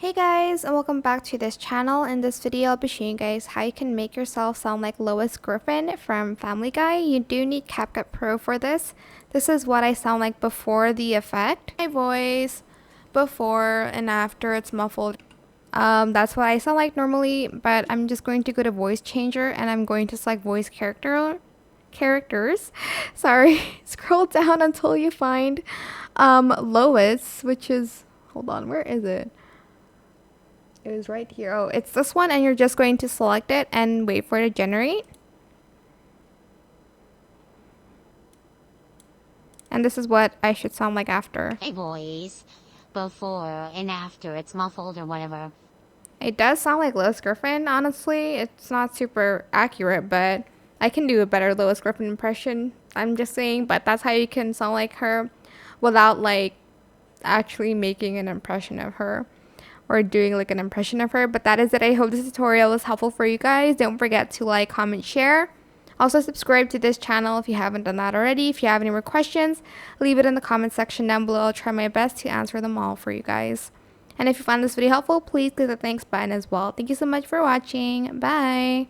Hey guys, and welcome back to this channel. In this video, I'll be showing you guys how you can make yourself sound like Lois Griffin from Family Guy. You do need CapCut Pro for this. This is what I sound like before the effect. My voice before and after it's muffled. That's what I sound like normally, but I'm just going to go to voice changer and I'm going to select voice characters. Sorry. Scroll down until you find Lois, which is, hold on, where is it? It was right here. Oh, it's this one, and you're just going to select it and wait for it to generate. And this is what I should sound like after. Hey boys, before and after it's muffled or whatever. It does sound like Lois Griffin, honestly. It's not super accurate, but I can do a better Lois Griffin impression. I'm just saying, but that's how you can sound like her without like actually making an impression of her or doing like an impression of her. But that is it. I hope this tutorial was helpful for you guys. Don't forget to like, comment, share. Also subscribe to this channel if you haven't done that already. If you have any more questions, leave it in the comment section down below. I'll try my best to answer them all for you guys. And if you found this video helpful, please click the thanks button as well. Thank you so much for watching. Bye.